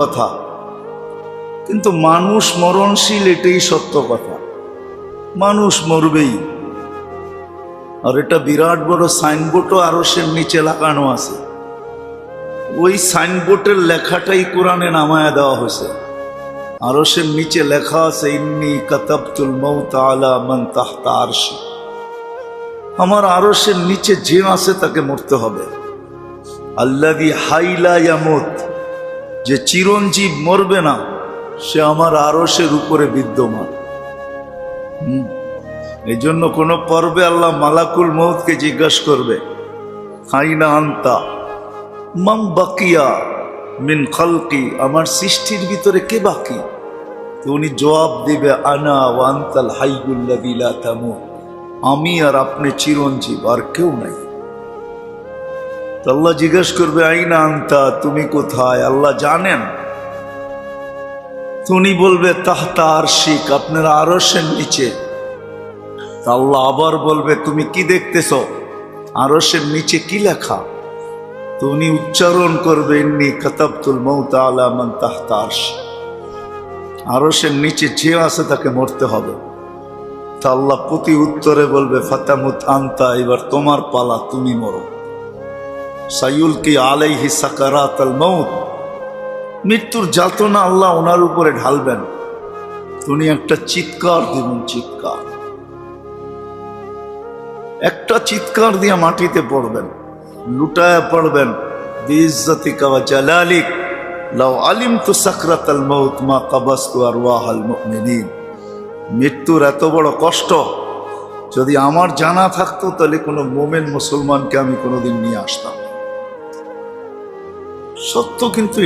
কথা, কিন্তু মানুষ মরণশীল, এটাই সত্য কথা। মানুষ মরবেই। আর এটা বিরাট বড় সাইনবোর্ডও আরশের নিচে লাগানো আছে। ওই সাইনবোর্ডের লেখাটাই কোরআনে নামায়া দেওয়া হয়েছে। আরশের নিচে লেখা আছে, ইন্নী কাতাবতুল মাউত আলা মান তাহতা আরশি। আমার আরশের নিচে যে আছে তাকে মরতে হবে। আল্লাযী হাইলা ইয়ামুত, যে চিরঞ্জীব মরবে না, সে আমার আরশের উপরে বিদ্যমান। এই জন্য কোনো পর্বে আল্লাহ মালাকুল মউতকে জিজ্ঞাসা করবে, আইনা আনতা মান বাকিয়া মিন খালকি, আমার সৃষ্টির ভিতরে কে বাকি? তো উনি জবাব দিবে, আনা ওয়া আনতাল হাইয়ুল্লাযী লা তামুত, আমি আর আপনি চিরঞ্জীব, আর কেউ নাই। তো আল্লাহ জিজ্ঞাসা করবে, আইনা আনতা, তুমি কোথায়? আল্লাহ জানেন। তো উনি বলবে, তাহতা আরশিক, আপনার আরশের নিচে। আল্লাহ আবার বলবে, তুমি কি দেখতেছ? আরশের নিচে কি লেখা? তো উনি উচ্চারণ করবে, ইন্নী কাতাবতুল মাউত আলা মান তাহতা আরশি, আরশের নিচে যে আছে তাকে মরতে হবে। তা আল্লাহ প্রতি উত্তরে বলবে, ফাতামুত আনতা, এবার তোমার পালা, তুমি মরো। সাইয়ুলকি আলাইহি সাকারাতাল মাউত, মৃত্যুর যাতনা আল্লাহ ওনার উপরে ঢালবেন। উনি একটা চিৎকার দিবেন, চিৎকার, একটা চিৎকার দিয়ে মাটিতে পড়বেন, লুটায়া পড়বেন, বিইজ্জাতিকা ওয়া জালালিক লাউ আলিমতু সাকরাতাল মাউত মা কাবাসতু আরওয়াহাল মুমিনিন। মৃত্যুর এত বড় কষ্ট যদি আমার জানা থাকতো, তাহলে কোনো মুমিন মুসলমানকে আমি কোনোদিন নিয়ে আসতাম। সত্য কিন্তু